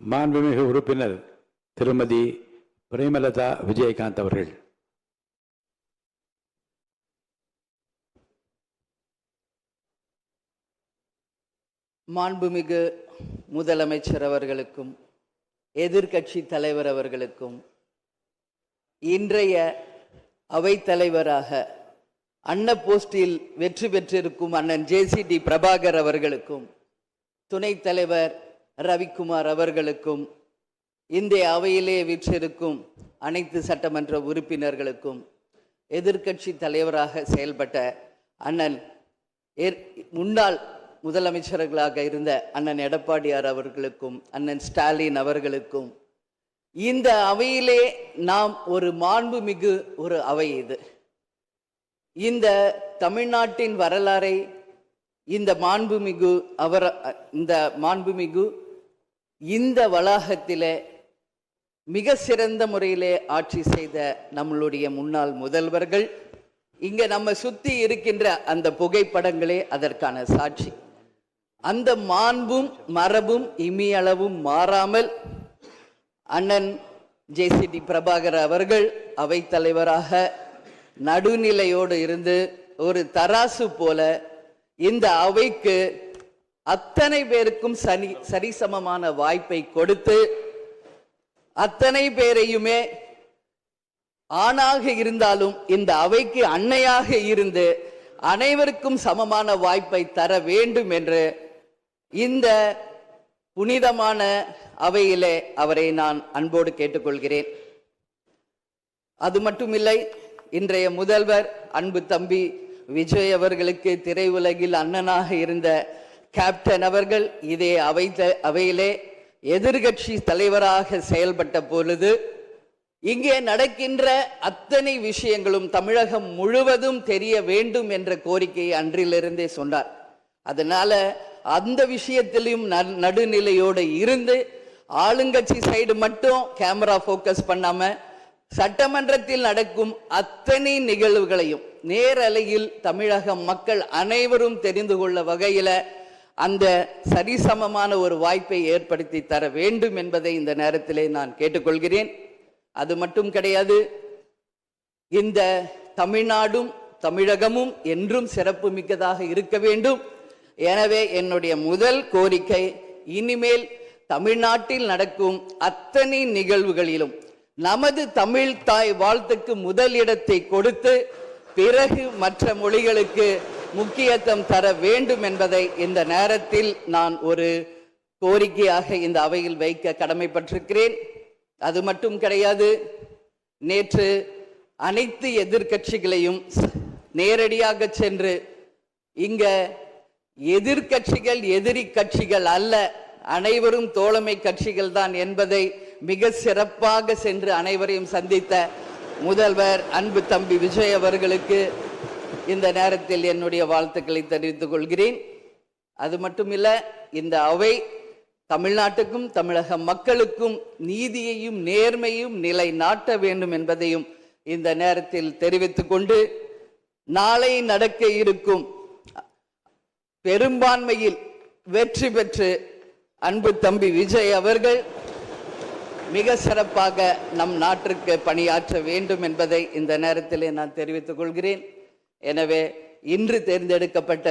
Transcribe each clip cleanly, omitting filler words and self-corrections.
மாண்புமிகு உறுப்பினர் திருமதி பிரேமலதா விஜயகாந்த் அவர்கள். மாண்புமிகு முதலமைச்சர் அவர்களுக்கும் எதிர்க்கட்சி தலைவர் அவர்களுக்கும் இன்றைய அவைத்தலைவராக அன்ன போஸ்டில் வெற்றி பெற்றிருக்கும் அண்ணன் JCD பிரபாகர் அவர்களுக்கும் துணைத் தலைவர் ரவிக்குமார் அவர்களுக்கும் இந்திய அவையிலே வீற்றிருக்கும் அனைத்து சட்டமன்ற உறுப்பினர்களுக்கும் எதிர்க்கட்சி தலைவராக செயல்பட்ட அண்ணன் முன்னாள் முதலமைச்சர்களாக இருந்த அண்ணன் எடப்பாடியார் அவர்களுக்கும் அண்ணன் ஸ்டாலின் அவர்களுக்கும் இந்த அவையிலே நாம் ஒரு மாண்புமிகு ஒரு அவை இது. இந்த தமிழ்நாட்டின் வரலாறை இந்த மாண்புமிகு இந்த வளாகத்திலே மிக சிறந்த முறையிலே ஆட்சி செய்த நம்மளுடைய முன்னாள் முதல்வர்கள் இங்க நம்ம சுத்தி இருக்கின்ற அந்த புகைப்படங்களே அதற்கான சாட்சி. அந்த மாண்பும் மரபும் இமியளவும் மாறாமல் அண்ணன் JCD பிரபாகர் அவர்கள் அவைத்தலைவராக நடுநிலையோடு இருந்து ஒரு தராசு போல இந்த அவைக்கு அத்தனை பேருக்கும் சரிசமமான வாய்ப்பை கொடுத்து அத்தனை பேரையுமே ஆணாக இருந்தாலும் இந்த அவைக்கு அன்னையாக இருந்து அனைவருக்கும் சமமான வாய்ப்பை தர வேண்டும் என்று இந்த புனிதமான அவையிலே அவரை நான் அன்போடு கேட்டுக்கொள்கிறேன். அது மட்டுமில்லை, இன்றைய முதல்வர் அன்பு தம்பி விஜய் அவர்களுக்கு திரையுலகில் அண்ணனாக இருந்த கேப்டன் அவர்கள் இதே அவையிலே எதிர்கட்சி தலைவராக செயல்பட்ட பொழுது இங்கே நடக்கின்ற அத்தனை விஷயங்களும் தமிழகம் முழுவதும் தெரிய வேண்டும் என்ற கோரிக்கையை அன்றிலிருந்தே சொன்னார். அதனால அந்த விஷயத்திலும் நடுநிலையோடு இருந்து ஆளுங்கட்சி சைடு மட்டும் கேமரா போக்கஸ் பண்ணாம சட்டமன்றத்தில் நடக்கும் அத்தனை நிகழ்வுகளையும் நேரலையில் தமிழக மக்கள் அனைவரும் தெரிந்து கொள்ள வகையில அந்த சரிசமமான ஒரு வாய்ப்பை ஏற்படுத்தி தர வேண்டும் என்பதை இந்த நேரத்திலே நான் கேட்டுக்கொள்கிறேன். அது மட்டும் கிடையாது, இந்த தமிழ்நாடும் தமிழகமும் என்றும் சிறப்பு மிக்கதாக இருக்க வேண்டும். எனவே என்னுடைய முதல் கோரிக்கை, இனிமேல் தமிழ்நாட்டில் நடக்கும் அத்தனை நிகழ்வுகளிலும் நமது தமிழ் தாய் வாழ்த்துக்கு முதல் இடத்தை கொடுத்து பிறகு மற்ற மொழிகளுக்கு முக்கியத்துவம் தர வேண்டும் என்பதை இந்த நேரத்தில் நான் ஒரு கோரிக்கையாக இந்த அவையில் வைக்க கடமைப்பட்டிருக்கிறேன். அது மட்டும் கிடையாது, நேற்று அனைத்து எதிர்க்கட்சிகளையும் நேரடியாக சென்று இங்க எதிர்கட்சிகள் எதிரி கட்சிகள் அல்ல, அனைவரும் தோழமை கட்சிகள் தான் என்பதை மிக சிறப்பாக சென்று அனைவரையும் சந்தித்த முதல்வர் அன்பு தம்பி விஜய் அவர்களுக்கு இந்த நேரத்தில் என்னுடைய வாழ்த்துக்களை தெரிவித்துக் கொள்கிறேன். அது மட்டுமில்ல, இந்த அவை தமிழ்நாட்டுக்கும் தமிழக மக்களுக்கும் நீதியையும் நேர்மையும் நிலைநாட்ட வேண்டும் என்பதையும் இந்த நேரத்தில் தெரிவித்துக் கொண்டு, நாளை நடக்க இருக்கும் பெரும்பான்மையில் வெற்றி பெற்று அன்பு தம்பி விஜய் அவர்கள் மிக சிறப்பாக நம் நாட்டிற்கு பணியாற்ற வேண்டும் என்பதை இந்த நேரத்திலே நான் தெரிவித்துக் கொள்கிறேன். எனவே இன்று தேர்ந்தெடுக்கப்பட்ட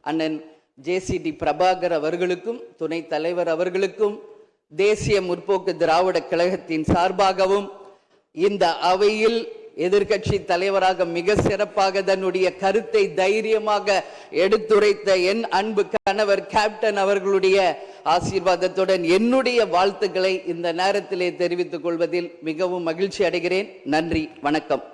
அண்ணன் JCD பிரபாகர் அவர்களுக்கும் துணைத் தலைவர் அவர்களுக்கும் தேசிய முற்போக்கு திராவிட கழகத்தின் சார்பாகவும் இந்த அவையில் எதிர்கட்சி தலைவராக மிக சிறப்பாக தன்னுடைய கருத்தை தைரியமாக எடுத்துரைத்த என் அன்பு கணவர் கேப்டன் அவர்களுடைய ஆசீர்வாதத்துடன் என்னுடைய வாழ்த்துக்களை இந்த நேரத்திலே தெரிவித்துக் கொள்வதில் மிகவும் மகிழ்ச்சி அடைகிறேன். நன்றி, வணக்கம்.